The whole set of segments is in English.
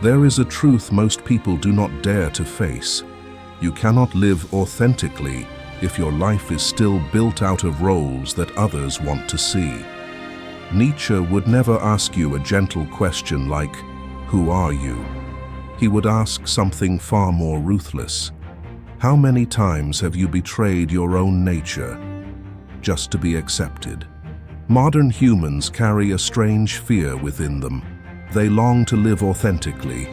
There is a truth most people do not dare to face. You cannot live authentically if your life is still built out of roles that others want to see. Nietzsche would never ask you a gentle question like, "Who are you?" He would ask something far more ruthless. How many times have you betrayed your own nature just to be accepted? Modern humans carry a strange fear within them. They long to live authentically,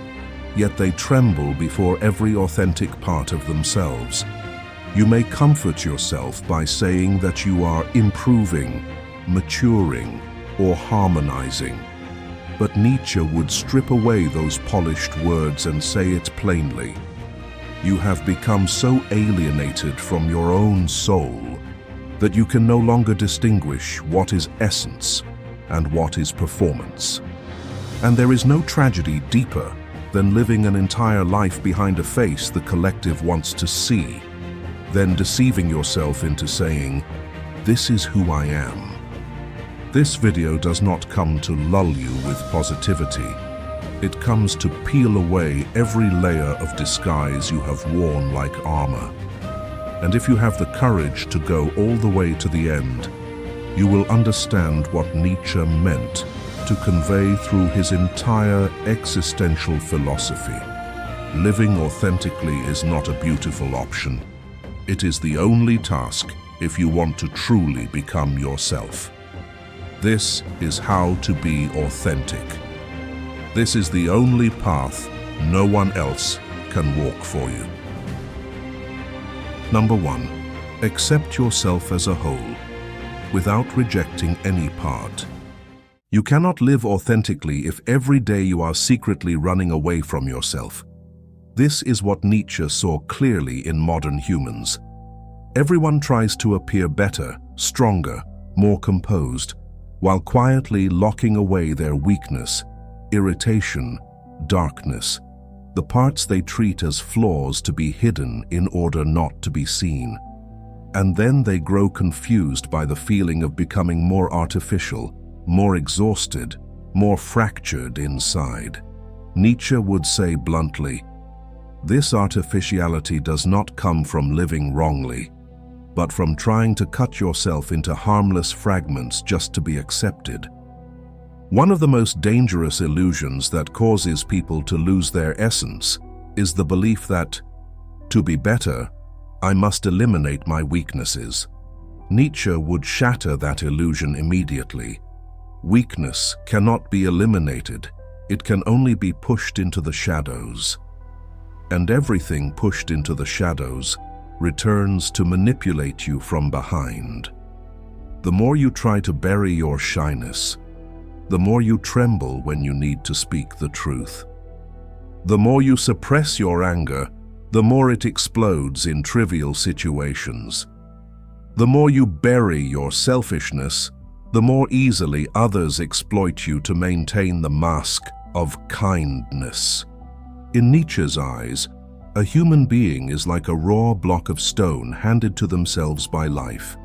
yet they tremble before every authentic part of themselves. You may comfort yourself by saying that you are improving, maturing, or harmonizing. But Nietzsche would strip away those polished words and say it plainly. You have become so alienated from your own soul that you can no longer distinguish what is essence and what is performance. And there is no tragedy deeper than living an entire life behind a face the collective wants to see, then deceiving yourself into saying, "This is who I am." This video does not come to lull you with positivity. It comes to peel away every layer of disguise you have worn like armor. And if you have the courage to go all the way to the end, you will understand what Nietzsche meant to convey through his entire existential philosophy. Living authentically is not a beautiful option. It is the only task if you want to truly become yourself. This is how to be authentic. This is the only path no one else can walk for you. Number 1. Accept yourself as a whole, without rejecting any part. You cannot live authentically if every day you are secretly running away from yourself. This is what Nietzsche saw clearly in modern humans. Everyone tries to appear better, stronger, more composed, while quietly locking away their weakness, irritation, darkness, the parts they treat as flaws to be hidden in order not to be seen. And then they grow confused by the feeling of becoming more artificial, more exhausted, more fractured inside. Nietzsche would say bluntly, "This artificiality does not come from living wrongly, but from trying to cut yourself into harmless fragments just to be accepted." One of the most dangerous illusions that causes people to lose their essence is the belief that, to be better, I must eliminate my weaknesses. Nietzsche would shatter that illusion immediately. Weakness cannot be eliminated, it can only be pushed into the shadows. And everything pushed into the shadows returns to manipulate you from behind. The more you try to bury your shyness, the more you tremble when you need to speak the truth. The more you suppress your anger, the more it explodes in trivial situations. The more you bury your selfishness, the more easily others exploit you to maintain the mask of kindness. In Nietzsche's eyes, a human being is like a raw block of stone handed to themselves by life.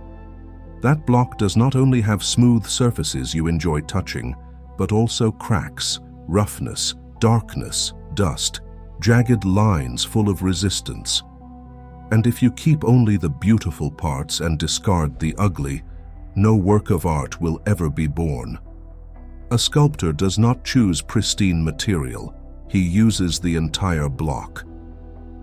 That block does not only have smooth surfaces you enjoy touching, but also cracks, roughness, darkness, dust, jagged lines full of resistance. And if you keep only the beautiful parts and discard the ugly, no work of art will ever be born. A sculptor does not choose pristine material, he uses the entire block.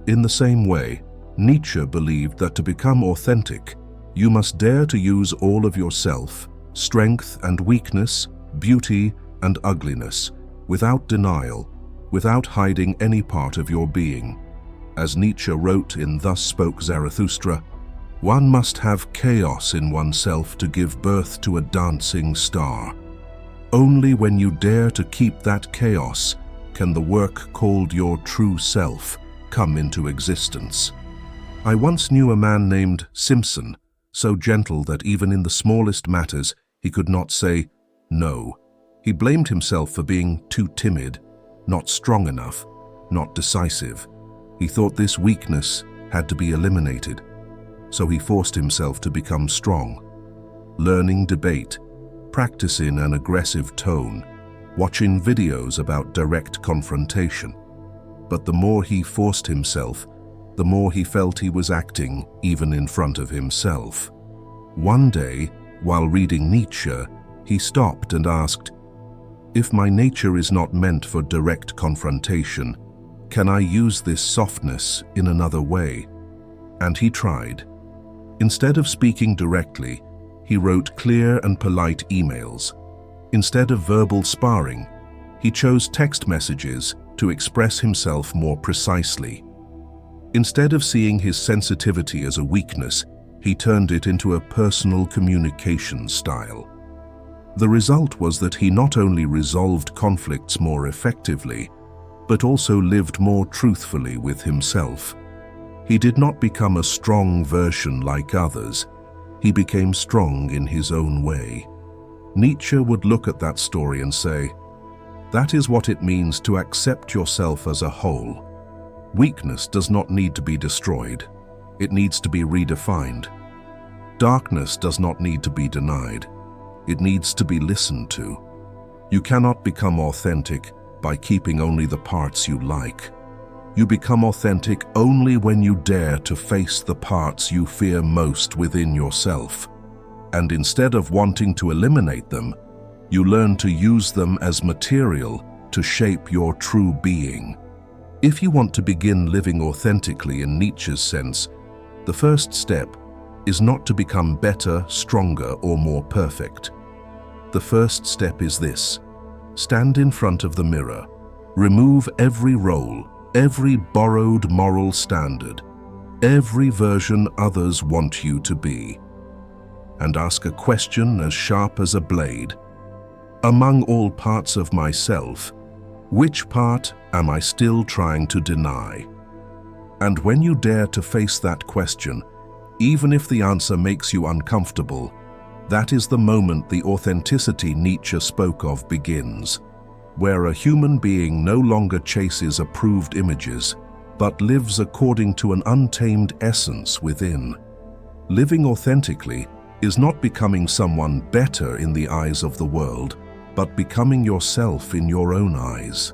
In the same way, Nietzsche believed that to become authentic, you must dare to use all of yourself, strength and weakness, beauty and ugliness, without denial, without hiding any part of your being. As Nietzsche wrote in Thus Spoke Zarathustra, one must have chaos in oneself to give birth to a dancing star. Only when you dare to keep that chaos can the work called your true self come into existence. I once knew a man named Simpson, so gentle that even in the smallest matters he could not say no. He blamed himself for being too timid, not strong enough, not decisive. He thought this weakness had to be eliminated, so he forced himself to become strong. Learning debate, practicing an aggressive tone, watching videos about direct confrontation. But the more he forced himself, the more he felt he was acting even in front of himself. One day, while reading Nietzsche, he stopped and asked, "If my nature is not meant for direct confrontation, can I use this softness in another way?" And he tried. Instead of speaking directly, he wrote clear and polite emails. Instead of verbal sparring, he chose text messages to express himself more precisely. Instead of seeing his sensitivity as a weakness, he turned it into a personal communication style. The result was that he not only resolved conflicts more effectively, but also lived more truthfully with himself. He did not become a strong version like others. He became strong in his own way. Nietzsche would look at that story and say, "That is what it means to accept yourself as a whole. Weakness does not need to be destroyed. It needs to be redefined. Darkness does not need to be denied. It needs to be listened to. You cannot become authentic by keeping only the parts you like. You become authentic only when you dare to face the parts you fear most within yourself. And instead of wanting to eliminate them, you learn to use them as material to shape your true being." If you want to begin living authentically in Nietzsche's sense, the first step is not to become better, stronger, or more perfect. The first step is this: stand in front of the mirror, remove every role, every borrowed moral standard, every version others want you to be, and ask a question as sharp as a blade. Among all parts of myself, which part am I still trying to deny? And when you dare to face that question, even if the answer makes you uncomfortable, that is the moment the authenticity Nietzsche spoke of begins, where a human being no longer chases approved images, but lives according to an untamed essence within. Living authentically is not becoming someone better in the eyes of the world, but becoming yourself in your own eyes.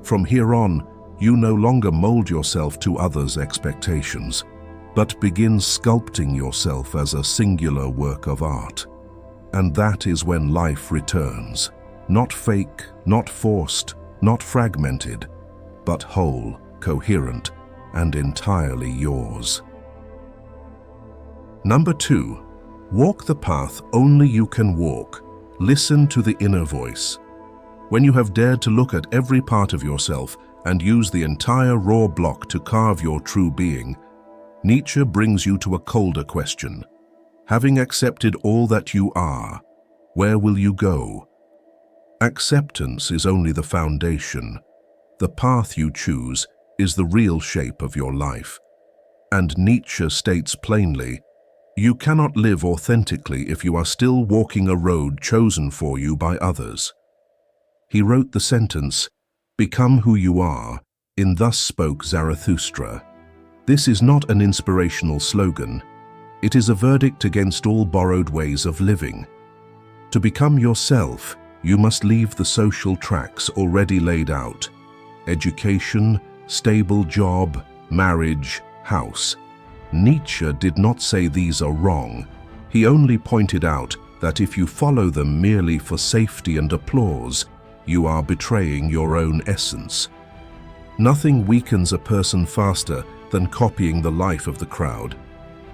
From here on, you no longer mold yourself to others' expectations, but begin sculpting yourself as a singular work of art. And that is when life returns, not fake, not forced, not fragmented, but whole, coherent, and entirely yours. Number 2, walk the path only you can walk. Listen to the inner voice. When you have dared to look at every part of yourself and use the entire raw block to carve your true being, Nietzsche brings you to a colder question. Having accepted all that you are, where will you go? Acceptance is only the foundation. The path you choose is the real shape of your life. And Nietzsche states plainly, you cannot live authentically if you are still walking a road chosen for you by others. He wrote the sentence, "Become who you are, in Thus Spoke Zarathustra." This is not an inspirational slogan. It is a verdict against all borrowed ways of living. To become yourself, you must leave the social tracks already laid out. Education, stable job, marriage, house. Nietzsche did not say these are wrong. He only pointed out that if you follow them merely for safety and applause, you are betraying your own essence. Nothing weakens a person faster than copying the life of the crowd.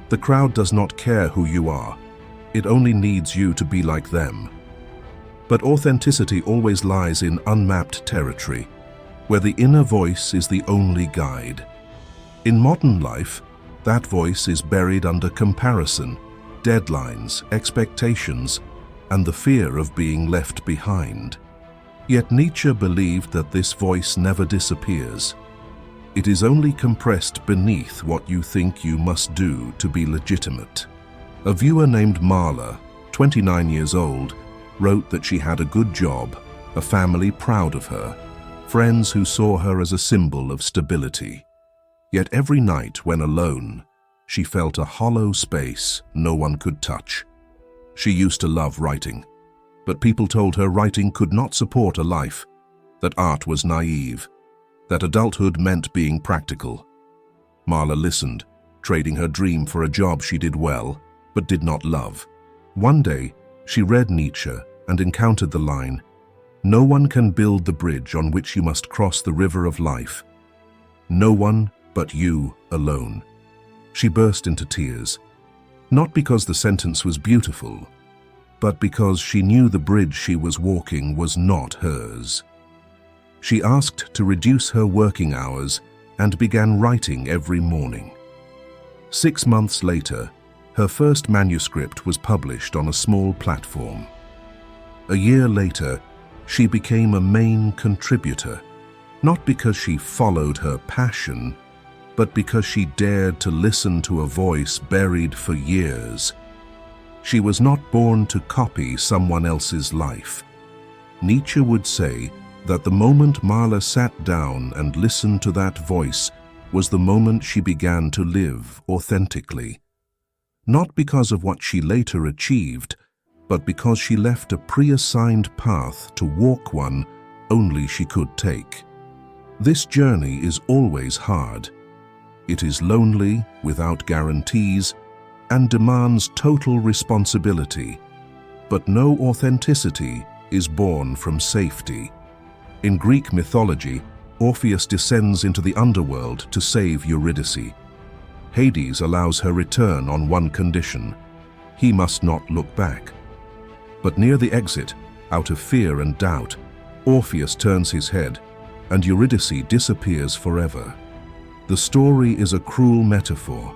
The crowd does not care who you are. It only needs you to be like them. But authenticity always lies in unmapped territory, where the inner voice is the only guide. In modern life, that voice is buried under comparison, deadlines, expectations, and the fear of being left behind. Yet Nietzsche believed that this voice never disappears. It is only compressed beneath what you think you must do to be legitimate. A viewer named Marla, 29 years old, wrote that she had a good job, a family proud of her, friends who saw her as a symbol of stability. Yet every night when alone, she felt a hollow space no one could touch. She used to love writing. But people told her writing could not support a life, that art was naive, that adulthood meant being practical. Marla listened, trading her dream for a job she did well, but did not love. One day, she read Nietzsche and encountered the line, "No one can build the bridge on which you must cross the river of life. No one but you alone." She burst into tears, not because the sentence was beautiful, but because she knew the bridge she was walking was not hers. She asked to reduce her working hours and began writing every morning. 6 months later, her first manuscript was published on a small platform. A year later, she became a main contributor, not because she followed her passion, but because she dared to listen to a voice buried for years. She was not born to copy someone else's life. Nietzsche would say that the moment Marla sat down and listened to that voice was the moment she began to live authentically. Not because of what she later achieved, but because she left a pre-assigned path to walk one only she could take. This journey is always hard. It is lonely, without guarantees, and demands total responsibility. But no authenticity is born from safety. In Greek mythology, Orpheus descends into the underworld to save Eurydice. Hades allows her return on one condition: he must not look back. But near the exit, out of fear and doubt, Orpheus turns his head, and Eurydice disappears forever. The story is a cruel metaphor.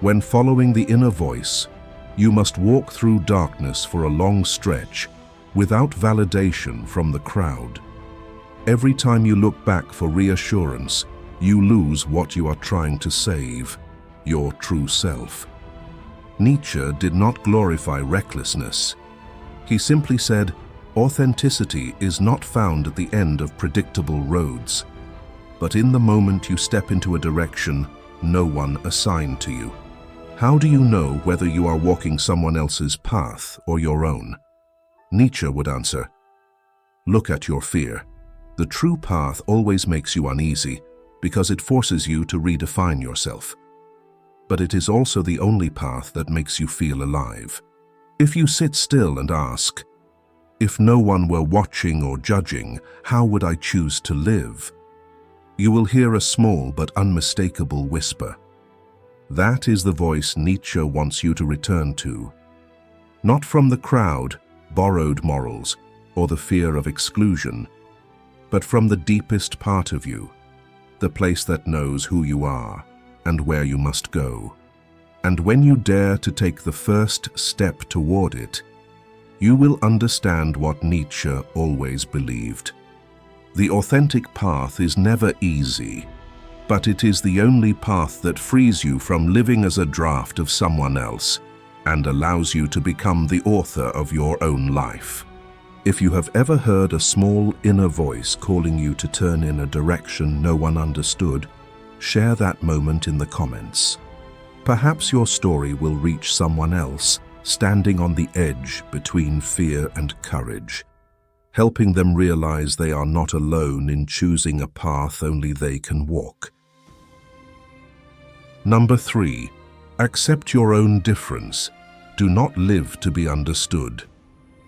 When following the inner voice, you must walk through darkness for a long stretch without validation from the crowd. Every time you look back for reassurance, you lose what you are trying to save, your true self. Nietzsche did not glorify recklessness. He simply said, authenticity is not found at the end of predictable roads, but in the moment you step into a direction no one assigned to you. How do you know whether you are walking someone else's path or your own? Nietzsche would answer, look at your fear. The true path always makes you uneasy because it forces you to redefine yourself. But it is also the only path that makes you feel alive. If you sit still and ask, if no one were watching or judging, how would I choose to live? You will hear a small but unmistakable whisper. That is the voice Nietzsche wants you to return to. Not from the crowd, borrowed morals, or the fear of exclusion, but from the deepest part of you, the place that knows who you are and where you must go. And when you dare to take the first step toward it, you will understand what Nietzsche always believed. The authentic path is never easy, but it is the only path that frees you from living as a draft of someone else and allows you to become the author of your own life. If you have ever heard a small inner voice calling you to turn in a direction no one understood, share that moment in the comments. Perhaps your story will reach someone else standing on the edge between fear and courage, helping them realize they are not alone in choosing a path only they can walk. Number 3, accept your own difference. Do not live to be understood.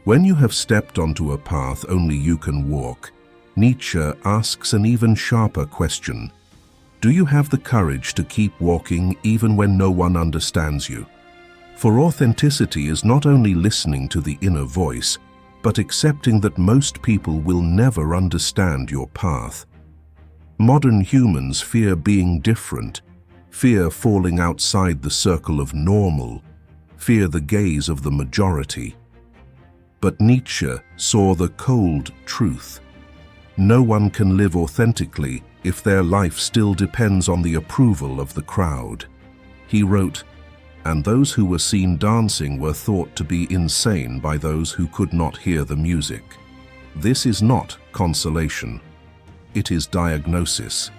When you have stepped onto a path only you can walk, Nietzsche asks an even sharper question. Do you have the courage to keep walking even when no one understands you? For authenticity is not only listening to the inner voice, but accepting that most people will never understand your path. Modern humans fear being different, fear falling outside the circle of normal, fear the gaze of the majority. But Nietzsche saw the cold truth. No one can live authentically if their life still depends on the approval of the crowd. He wrote, "And those who were seen dancing were thought to be insane by those who could not hear the music." This is not consolation. It is diagnosis.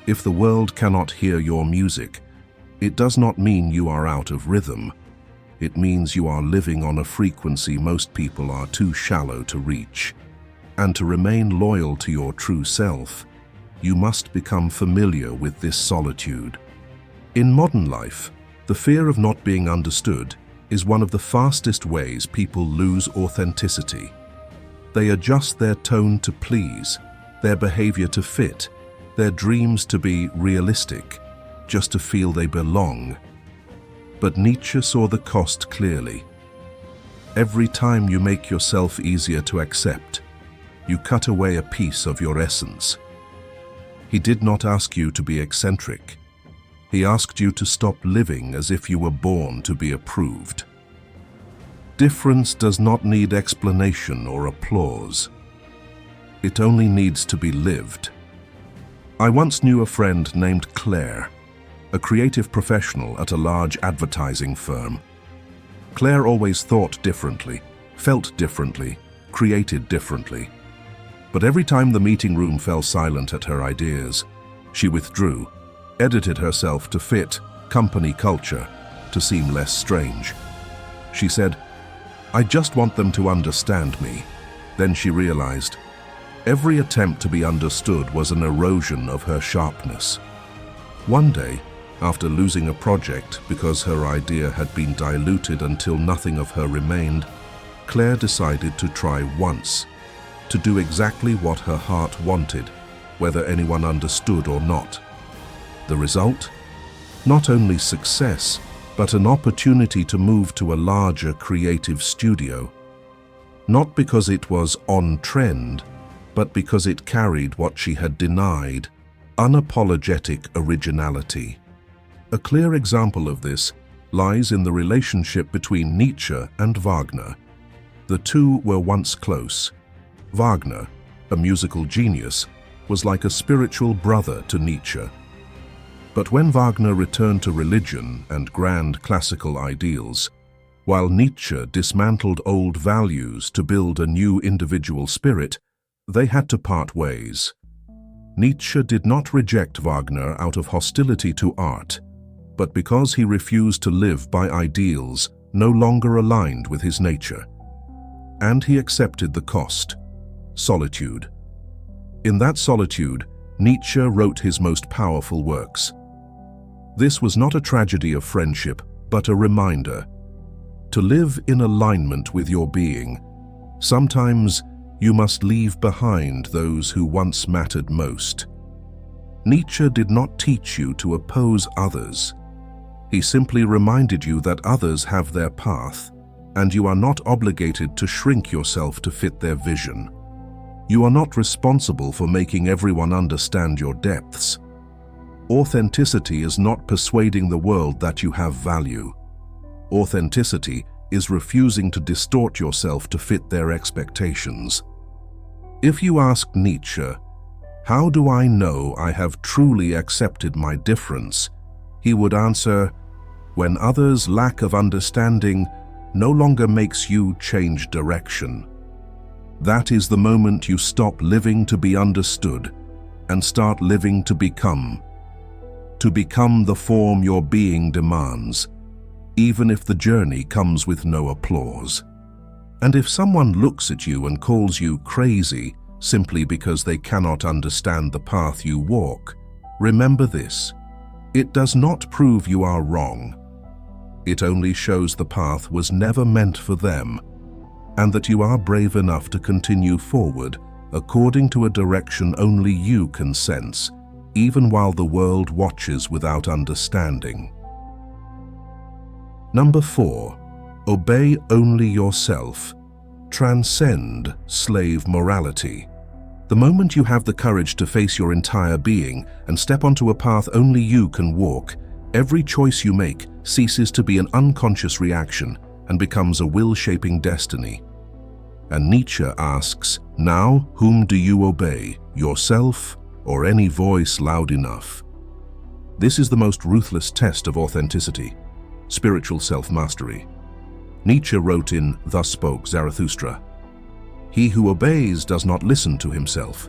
If the world cannot hear your music, it does not mean you are out of rhythm. it means you are living on a frequency most people are too shallow to reach. And to remain loyal to your true self, you must become familiar with this solitude. In modern life, the fear of not being understood is one of the fastest ways people lose authenticity. They adjust their tone to please, their behavior to fit, their dreams to be realistic, just to feel they belong. But Nietzsche saw the cost clearly. Every time you make yourself easier to accept, you cut away a piece of your essence. He did not ask you to be eccentric. He asked you to stop living as if you were born to be approved. Difference does not need explanation or applause. It only needs to be lived. I once knew a friend named Claire, a creative professional at a large advertising firm. Claire always thought differently, felt differently, created differently. But every time the meeting room fell silent at her ideas, she withdrew, edited herself to fit company culture, to seem less strange. She said, "I just want them to understand me." Then she realized, every attempt to be understood was an erosion of her sharpness. One day, after losing a project because her idea had been diluted until nothing of her remained, Claire decided to try once, to do exactly what her heart wanted, whether anyone understood or not. The result? Not only success, but an opportunity to move to a larger creative studio. Not because it was on trend, but because it carried what she had denied, unapologetic originality. A clear example of this lies in the relationship between Nietzsche and Wagner. The two were once close. Wagner, a musical genius, was like a spiritual brother to Nietzsche. But when Wagner returned to religion and grand classical ideals, while Nietzsche dismantled old values to build a new individual spirit, they had to part ways. Nietzsche did not reject Wagner out of hostility to art, but because he refused to live by ideals no longer aligned with his nature. And he accepted the cost: solitude. In that solitude, Nietzsche wrote his most powerful works. This was not a tragedy of friendship, but a reminder. To live in alignment with your being, sometimes you must leave behind those who once mattered most. Nietzsche did not teach you to oppose others. He simply reminded you that others have their path, and you are not obligated to shrink yourself to fit their vision. You are not responsible for making everyone understand your depths. Authenticity is not persuading the world that you have value. Authenticity is refusing to distort yourself to fit their expectations. If you ask Nietzsche, "How do I know I have truly accepted my difference?" he would answer, "When others' lack of understanding no longer makes you change direction. That is the moment you stop living to be understood and start living to become the form your being demands, even if the journey comes with no applause. And if someone looks at you and calls you crazy simply because they cannot understand the path you walk, remember this: it does not prove you are wrong. It only shows the path was never meant for them, and that you are brave enough to continue forward according to a direction only you can sense, even while the world watches without understanding. Number 4. Obey only yourself. Transcend slave morality. The moment you have the courage to face your entire being and step onto a path only you can walk, every choice you make ceases to be an unconscious reaction and becomes a will-shaping destiny. And Nietzsche asks, now whom do you obey, yourself or any voice loud enough? This is the most ruthless test of authenticity, spiritual self-mastery. Nietzsche wrote in Thus Spoke Zarathustra, "He who obeys does not listen to himself."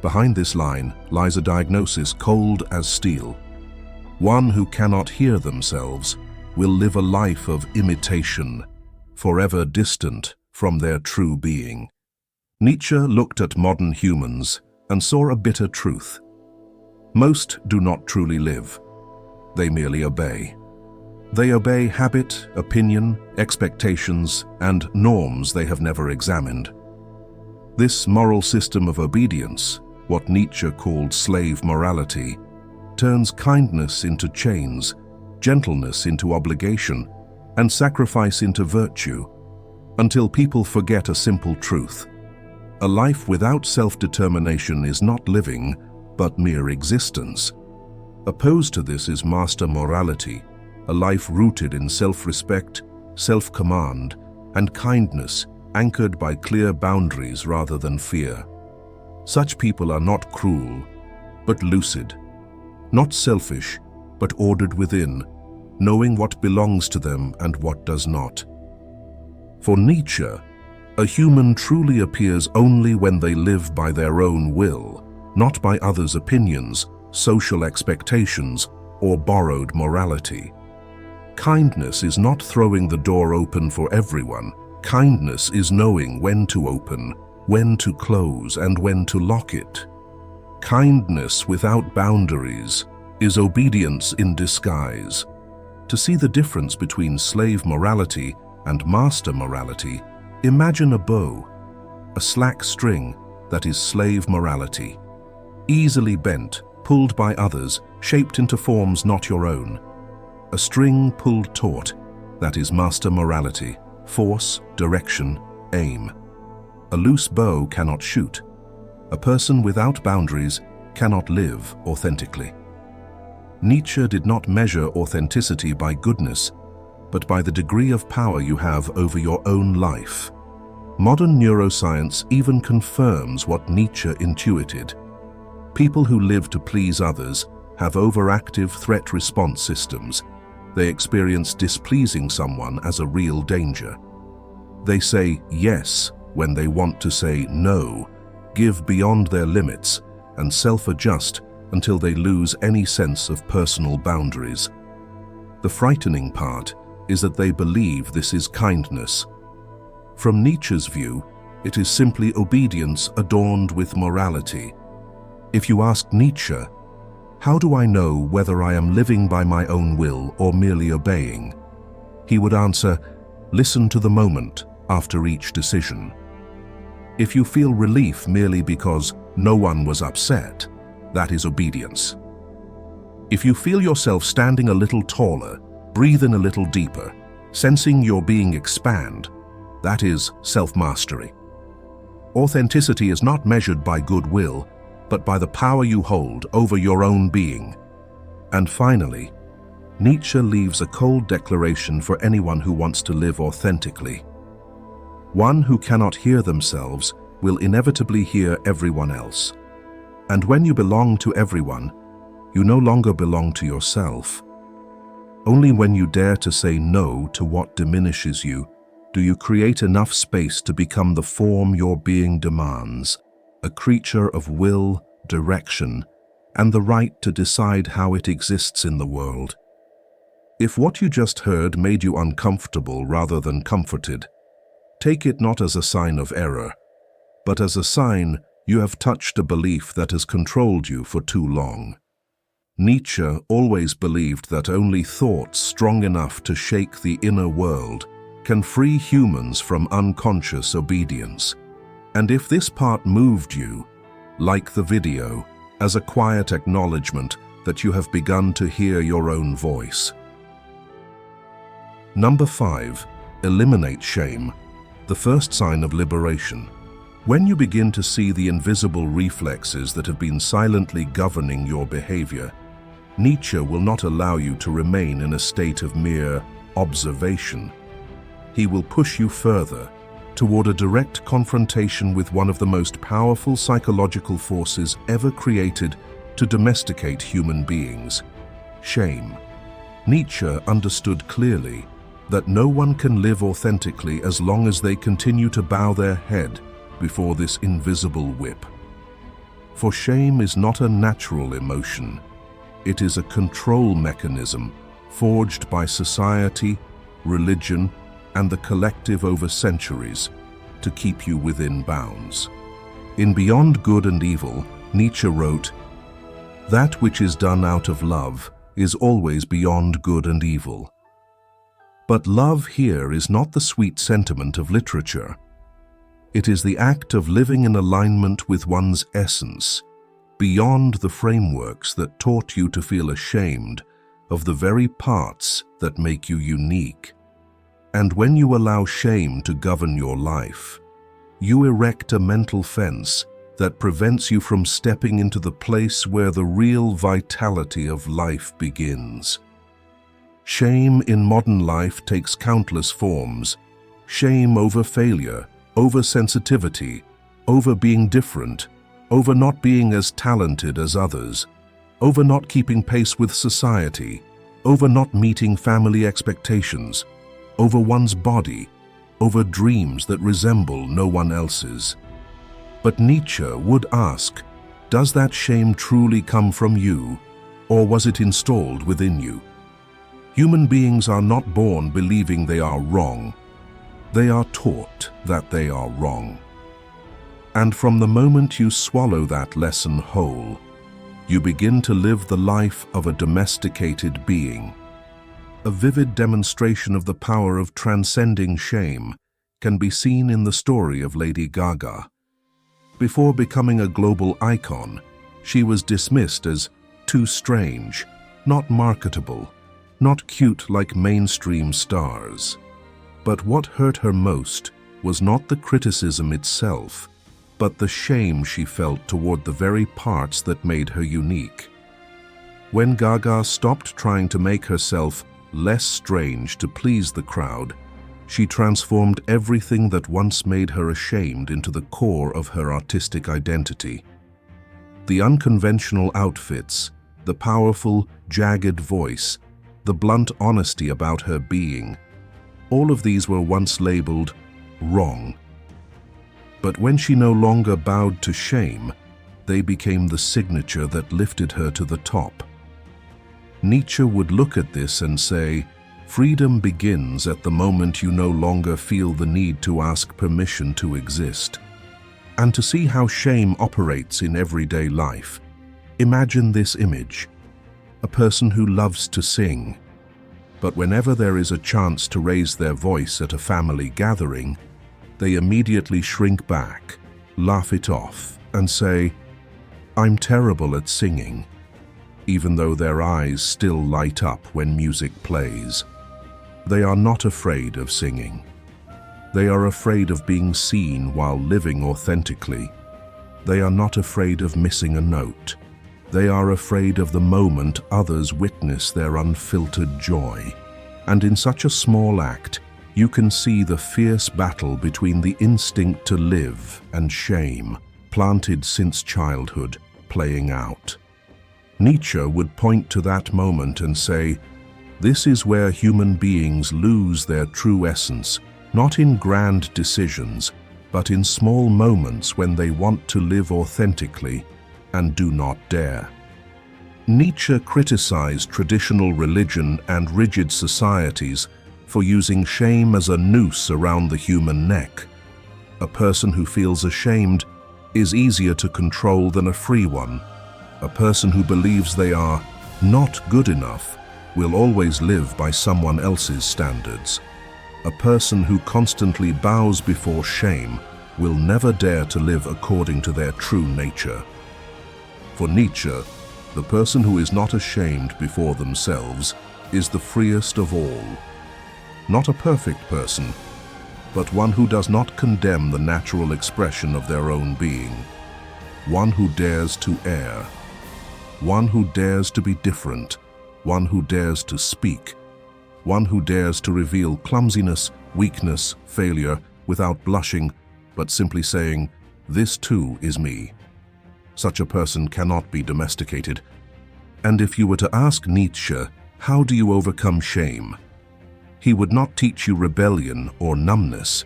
Behind this line lies a diagnosis cold as steel. One who cannot hear themselves will live a life of imitation, forever distant from their true being. Nietzsche looked at modern humans and saw a bitter truth. Most do not truly live. They merely obey. They obey habit, opinion, expectations, and norms they have never examined. This moral system of obedience, what Nietzsche called slave morality, turns kindness into chains, gentleness into obligation, and sacrifice into virtue, until people forget a simple truth. A life without self-determination is not living, but mere existence. Opposed to this is master morality, a life rooted in self-respect, self-command, and kindness, anchored by clear boundaries rather than fear. Such people are not cruel, but lucid, not selfish, but ordered within, knowing what belongs to them and what does not. For Nietzsche, a human truly appears only when they live by their own will, not by others' opinions, social expectations, or borrowed morality. Kindness is not throwing the door open for everyone. Kindness is knowing when to open, when to close, and when to lock it. Kindness without boundaries is obedience in disguise. To see the difference between slave morality and master morality, imagine a bow, a slack string that is slave morality, easily bent, pulled by others, shaped into forms not your own. A string pulled taut, that is master morality, force, direction, aim. A loose bow cannot shoot. A person without boundaries cannot live authentically. Nietzsche did not measure authenticity by goodness, but by the degree of power you have over your own life. Modern neuroscience even confirms what Nietzsche intuited. People who live to please others have overactive threat response systems. They experience displeasing someone as a real danger. They say yes when they want to say no, give beyond their limits, and self-adjust until they lose any sense of personal boundaries. The frightening part is that they believe this is kindness. From Nietzsche's view, it is simply obedience adorned with morality. If you ask Nietzsche, "How do I know whether I am living by my own will or merely obeying?" he would answer, "Listen to the moment after each decision." If you feel relief merely because no one was upset, that is obedience. If you feel yourself standing a little taller, breathe in a little deeper, sensing your being expand, that is self-mastery. Authenticity is not measured by goodwill, but by the power you hold over your own being. And finally, Nietzsche leaves a cold declaration for anyone who wants to live authentically. One who cannot hear themselves will inevitably hear everyone else. And when you belong to everyone, you no longer belong to yourself. Only when you dare to say no to what diminishes you, do you create enough space to become the form your being demands, a creature of will, direction, and the right to decide how it exists in the world. If what you just heard made you uncomfortable rather than comforted, take it not as a sign of error, but as a sign you have touched a belief that has controlled you for too long. Nietzsche always believed that only thoughts strong enough to shake the inner world can free humans from unconscious obedience. And if this part moved you, like the video, as a quiet acknowledgement that you have begun to hear your own voice. Number 5. Eliminate shame, the first sign of liberation. When you begin to see the invisible reflexes that have been silently governing your behavior, Nietzsche will not allow you to remain in a state of mere observation. He will push you further toward a direct confrontation with one of the most powerful psychological forces ever created to domesticate human beings: shame. Nietzsche understood clearly that no one can live authentically as long as they continue to bow their head before this invisible whip. For shame is not a natural emotion. It is a control mechanism forged by society, religion, and the collective over centuries to keep you within bounds. In Beyond Good and Evil, Nietzsche wrote, "That which is done out of love is always beyond good and evil." But love here is not the sweet sentiment of literature. It is the act of living in alignment with one's essence, beyond the frameworks that taught you to feel ashamed of the very parts that make you unique. And when you allow shame to govern your life, you erect a mental fence that prevents you from stepping into the place where the real vitality of life begins. Shame in modern life takes countless forms. Shame over failure, over sensitivity, over being different, over not being as talented as others, over not keeping pace with society, over not meeting family expectations, over one's body, over dreams that resemble no one else's. But Nietzsche would ask, does that shame truly come from you, or was it installed within you? Human beings are not born believing they are wrong. They are taught that they are wrong. And from the moment you swallow that lesson whole, you begin to live the life of a domesticated being. A vivid demonstration of the power of transcending shame can be seen in the story of Lady Gaga. Before becoming a global icon, she was dismissed as too strange, not marketable, not cute like mainstream stars. But what hurt her most was not the criticism itself, but the shame she felt toward the very parts that made her unique. When Gaga stopped trying to make herself less strange to please the crowd, she transformed everything that once made her ashamed into the core of her artistic identity. The unconventional outfits, the powerful, jagged voice, the blunt honesty about her being, all of these were once labeled wrong. But when she no longer bowed to shame, they became the signature that lifted her to the top. Nietzsche would look at this and say, freedom begins at the moment you no longer feel the need to ask permission to exist. And to see how shame operates in everyday life, imagine this image: a person who loves to sing, but whenever there is a chance to raise their voice at a family gathering, they immediately shrink back, laugh it off, and say, "I'm terrible at singing," even though their eyes still light up when music plays. They are not afraid of singing. They are afraid of being seen while living authentically. They are not afraid of missing a note. They are afraid of the moment others witness their unfiltered joy. And in such a small act, you can see the fierce battle between the instinct to live and shame, planted since childhood, playing out. Nietzsche would point to that moment and say, this is where human beings lose their true essence, not in grand decisions, but in small moments when they want to live authentically and do not dare. Nietzsche criticized traditional religion and rigid societies for using shame as a noose around the human neck. A person who feels ashamed is easier to control than a free one. A person who believes they are not good enough will always live by someone else's standards. A person who constantly bows before shame will never dare to live according to their true nature. For Nietzsche, the person who is not ashamed before themselves is the freest of all. Not a perfect person, but one who does not condemn the natural expression of their own being. One who dares to err. One who dares to be different. One who dares to speak. One who dares to reveal clumsiness, weakness, failure without blushing, but simply saying, "This too is me." Such a person cannot be domesticated. And if you were to ask Nietzsche, how do you overcome shame? He would not teach you rebellion or numbness.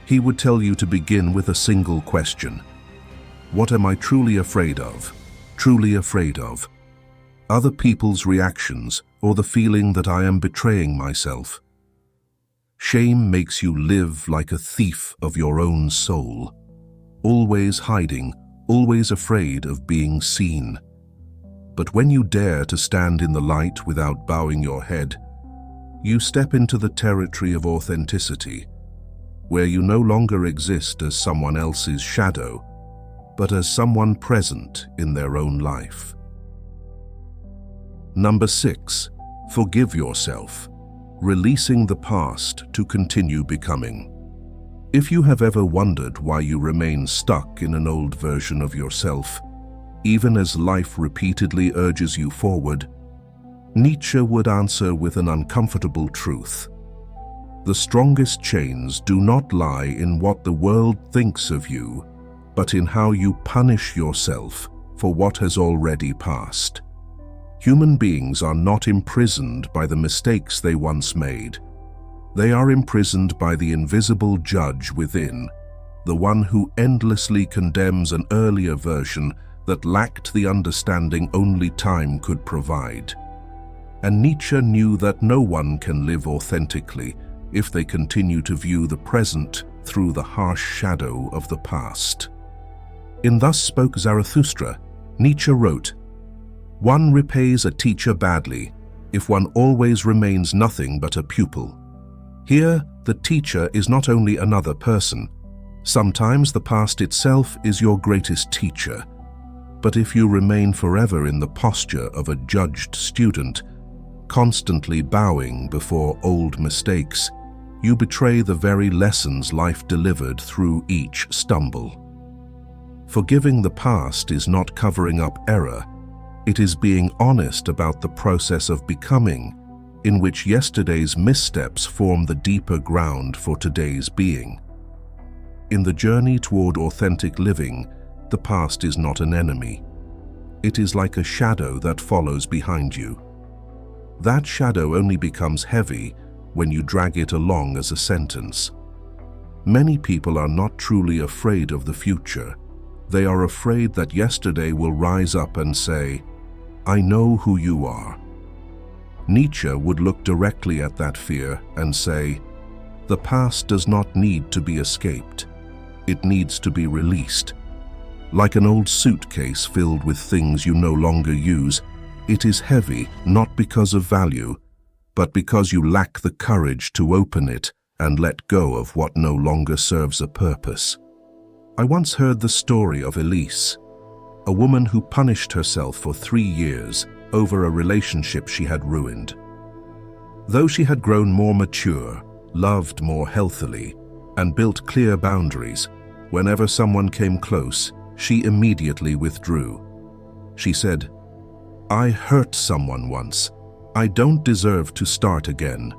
He would tell you to begin with a single question. What am I truly afraid of? Truly afraid of? other people's reactions, or the feeling that I am betraying myself. Shame makes you live like a thief of your own soul, always hiding, always afraid of being seen. But when you dare to stand in the light without bowing your head, you step into the territory of authenticity, where you no longer exist as someone else's shadow, but as someone present in their own life. Number 6, forgive yourself, releasing the past to continue becoming. If you have ever wondered why you remain stuck in an old version of yourself, even as life repeatedly urges you forward, Nietzsche would answer with an uncomfortable truth. The strongest chains do not lie in what the world thinks of you, but in how you punish yourself for what has already passed. Human beings are not imprisoned by the mistakes they once made. They are imprisoned by the invisible judge within, the one who endlessly condemns an earlier version that lacked the understanding only time could provide. And Nietzsche knew that no one can live authentically if they continue to view the present through the harsh shadow of the past. In Thus Spoke Zarathustra, Nietzsche wrote, "One repays a teacher badly if one always remains nothing but a pupil." Here, the teacher is not only another person. Sometimes the past itself is your greatest teacher. But if you remain forever in the posture of a judged student, constantly bowing before old mistakes, you betray the very lessons life delivered through each stumble. Forgiving the past is not covering up error. It is being honest about the process of becoming, in which yesterday's missteps form the deeper ground for today's being. In the journey toward authentic living, the past is not an enemy. It is like a shadow that follows behind you. That shadow only becomes heavy when you drag it along as a sentence. Many people are not truly afraid of the future. They are afraid that yesterday will rise up and say, "I know who you are." Nietzsche would look directly at that fear and say, "The past does not need to be escaped. It needs to be released. Like an old suitcase filled with things you no longer use, it is heavy not because of value, but because you lack the courage to open it and let go of what no longer serves a purpose." I once heard the story of Elise, a woman who punished herself for 3 years over a relationship she had ruined. Though she had grown more mature, loved more healthily, and built clear boundaries, whenever someone came close, she immediately withdrew. She said, "I hurt someone once. I don't deserve to start again."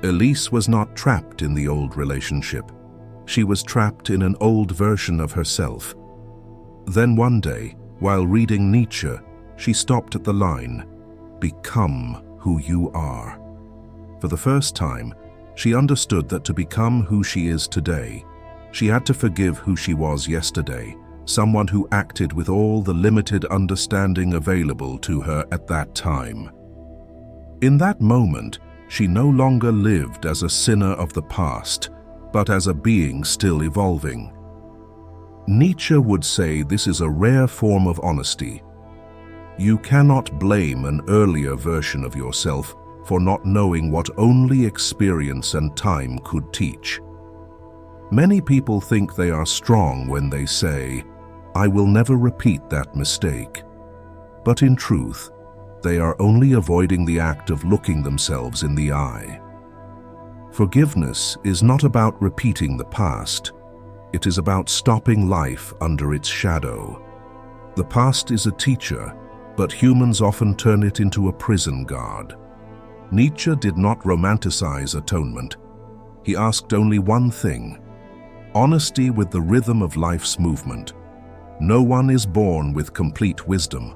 Elise was not trapped in the old relationship. She was trapped in an old version of herself. Then one day, while reading Nietzsche, she stopped at the line, "Become who you are." For the first time, she understood that to become who she is today, she had to forgive who she was yesterday, someone who acted with all the limited understanding available to her at that time. In that moment, she no longer lived as a sinner of the past, but as a being still evolving. Nietzsche would say this is a rare form of honesty. You cannot blame an earlier version of yourself for not knowing what only experience and time could teach. Many people think they are strong when they say, "I will never repeat that mistake." But in truth, they are only avoiding the act of looking themselves in the eye. Forgiveness is not about repeating the past. It is about stopping life under its shadow. The past is a teacher, but humans often turn it into a prison guard. Nietzsche did not romanticize atonement. He asked only one thing: honesty with the rhythm of life's movement. No one is born with complete wisdom.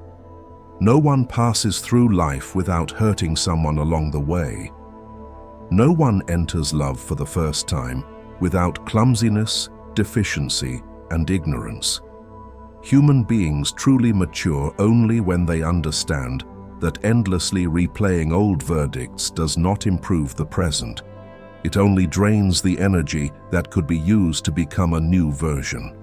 No one passes through life without hurting someone along the way. No one enters love for the first time without clumsiness, deficiency, and ignorance. Human beings truly mature only when they understand that endlessly replaying old verdicts does not improve the present. It only drains the energy that could be used to become a new version.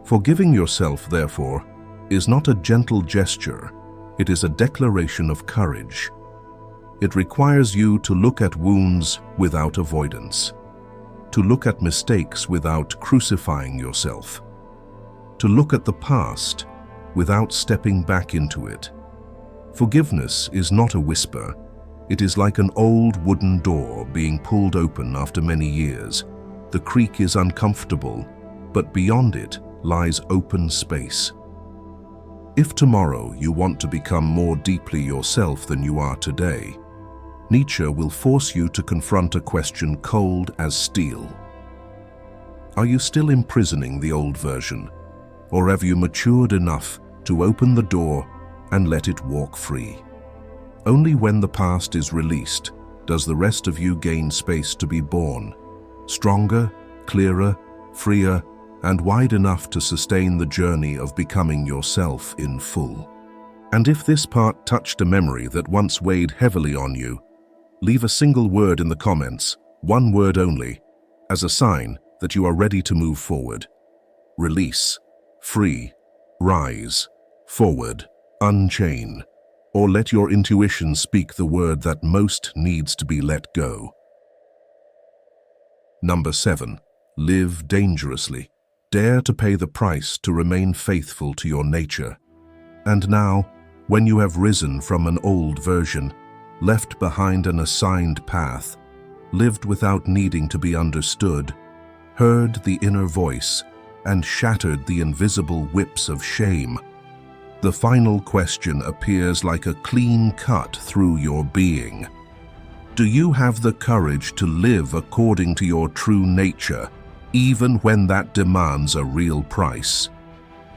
Forgiving yourself, therefore, is not a gentle gesture. It is a declaration of courage. It requires you to look at wounds without avoidance, to look at mistakes without crucifying yourself, to look at the past without stepping back into it. Forgiveness is not a whisper. It is like an old wooden door being pulled open after many years. The creak is uncomfortable, but beyond it lies open space. If tomorrow you want to become more deeply yourself than you are today, Nietzsche will force you to confront a question cold as steel. Are you still imprisoning the old version, or have you matured enough to open the door and let it walk free? Only when the past is released does the rest of you gain space to be born, stronger, clearer, freer, and wide enough to sustain the journey of becoming yourself in full. And if this part touched a memory that once weighed heavily on you, leave a single word in the comments, one word only, as a sign that you are ready to move forward. Release, free, rise, forward, unchain, or let your intuition speak the word that most needs to be let go. Number 7. Live dangerously. Dare to pay the price to remain faithful to your nature. And now, when you have risen from an old version, left behind an assigned path, lived without needing to be understood, heard the inner voice, and shattered the invisible whips of shame, the final question appears like a clean cut through your being. Do you have the courage to live according to your true nature, even when that demands a real price?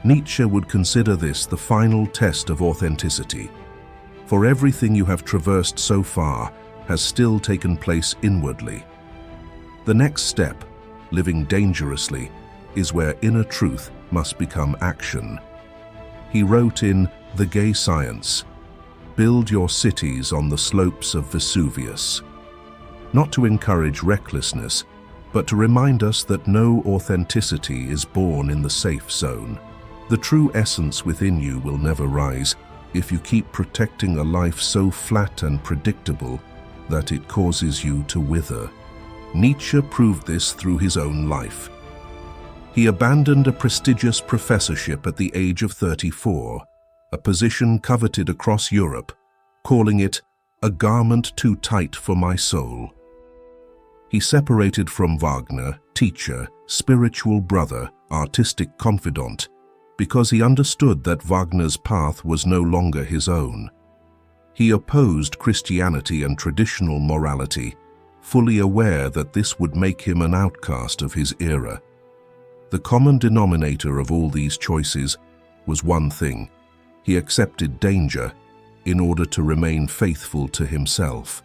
Nietzsche would consider this the final test of authenticity. For everything you have traversed so far has still taken place inwardly. The next step, living dangerously, is where inner truth must become action. He wrote in The Gay Science, "Build your cities on the slopes of Vesuvius." Not to encourage recklessness, but to remind us that no authenticity is born in the safe zone. The true essence within you will never rise if you keep protecting a life so flat and predictable that it causes you to wither. Nietzsche proved this through his own life. He abandoned a prestigious professorship at the age of 34, a position coveted across Europe, calling it a garment too tight for my soul. He separated from Wagner, teacher, spiritual brother, artistic confidant, because he understood that Wagner's path was no longer his own. He opposed Christianity and traditional morality, fully aware that this would make him an outcast of his era. The common denominator of all these choices was one thing: he accepted danger in order to remain faithful to himself.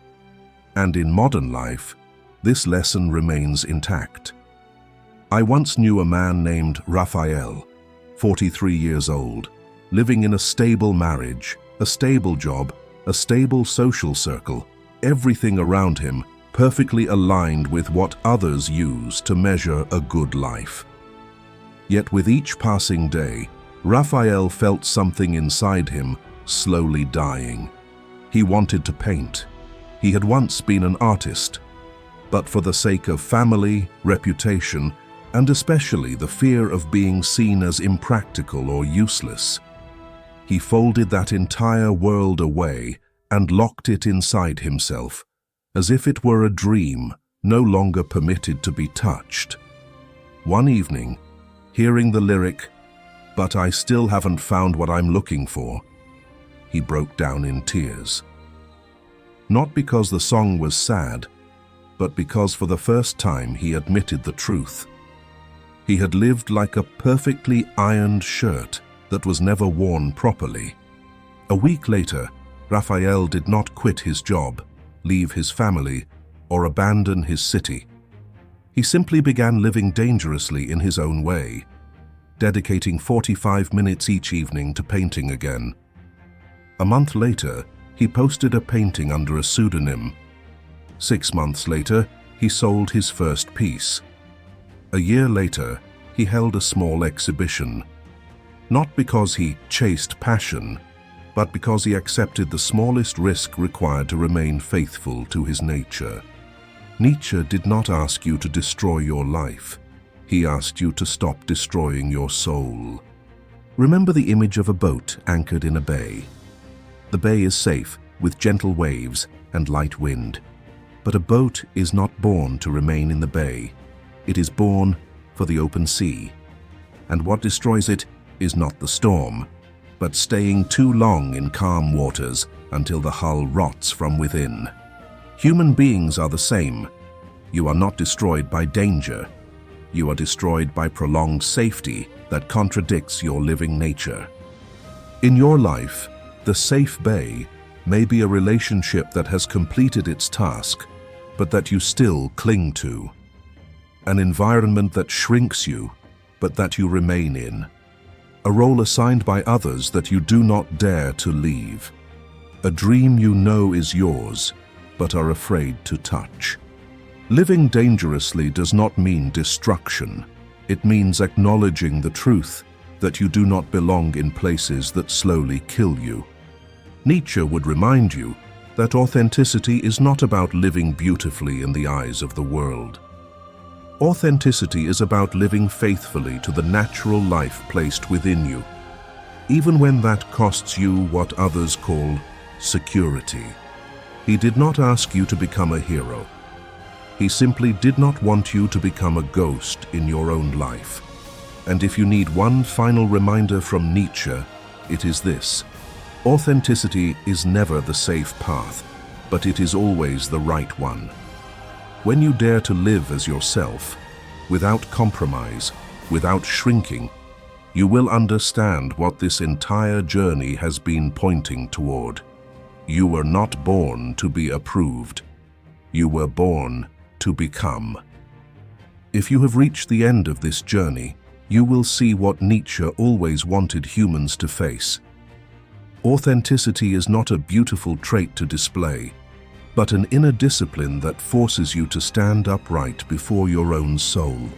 And in modern life, this lesson remains intact. I once knew a man named Raphael, 43 years old, living in a stable marriage, a stable job, a stable social circle, everything around him perfectly aligned with what others use to measure a good life. Yet with each passing day, Raphael felt something inside him slowly dying. He wanted to paint. He had once been an artist, but for the sake of family, reputation, and especially the fear of being seen as impractical or useless, he folded that entire world away and locked it inside himself, as if it were a dream no longer permitted to be touched. One evening, hearing the lyric, "But I still haven't found what I'm looking for," he broke down in tears. Not because the song was sad, but because for the first time he admitted the truth. He had lived like a perfectly ironed shirt that was never worn properly. A week later, Raphael did not quit his job, leave his family, or abandon his city. He simply began living dangerously in his own way, dedicating 45 minutes each evening to painting again. A month later, he posted a painting under a pseudonym. 6 months later, he sold his first piece. A year later, he held a small exhibition. Not because he chased passion, but because he accepted the smallest risk required to remain faithful to his nature. Nietzsche did not ask you to destroy your life. He asked you to stop destroying your soul. Remember the image of a boat anchored in a bay. The bay is safe, with gentle waves and light wind. But a boat is not born to remain in the bay. It is born for the open sea. And what destroys it is not the storm, but staying too long in calm waters until the hull rots from within. Human beings are the same. You are not destroyed by danger. You are destroyed by prolonged safety that contradicts your living nature. In your life, the safe bay may be a relationship that has completed its task, but that you still cling to. An environment that shrinks you, but that you remain in. A role assigned by others that you do not dare to leave. A dream you know is yours, but are afraid to touch. Living dangerously does not mean destruction. It means acknowledging the truth that you do not belong in places that slowly kill you. Nietzsche would remind you that authenticity is not about living beautifully in the eyes of the world. Authenticity is about living faithfully to the natural life placed within you, even when that costs you what others call security. He did not ask you to become a hero. He simply did not want you to become a ghost in your own life. And if you need one final reminder from Nietzsche, it is this: authenticity is never the safe path, but it is always the right one. When you dare to live as yourself, without compromise, without shrinking, you will understand what this entire journey has been pointing toward. You were not born to be approved. You were born to become. If you have reached the end of this journey, you will see what Nietzsche always wanted humans to face. Authenticity is not a beautiful trait to display, but an inner discipline that forces you to stand upright before your own soul.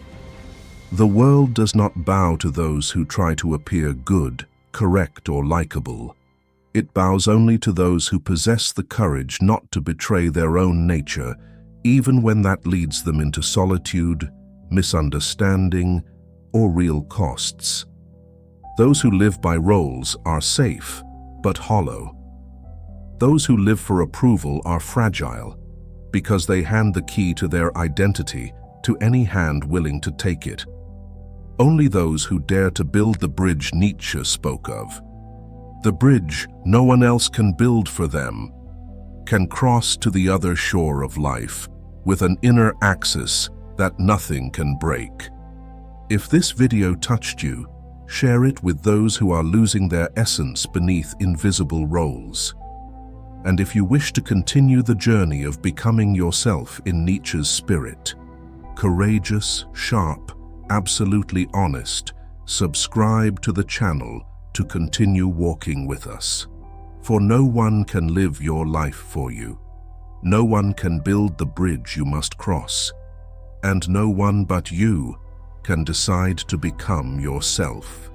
The world does not bow to those who try to appear good, correct, or likable. It bows only to those who possess the courage not to betray their own nature, even when that leads them into solitude, misunderstanding, or real costs. Those who live by roles are safe, but hollow. Those who live for approval are fragile, because they hand the key to their identity to any hand willing to take it. Only those who dare to build the bridge Nietzsche spoke of, the bridge no one else can build for them, can cross to the other shore of life with an inner axis that nothing can break. If this video touched you, share it with those who are losing their essence beneath invisible roles. And if you wish to continue the journey of becoming yourself in Nietzsche's spirit, courageous, sharp, absolutely honest, subscribe to the channel to continue walking with us. For no one can live your life for you. No one can build the bridge you must cross. And no one but you can decide to become yourself.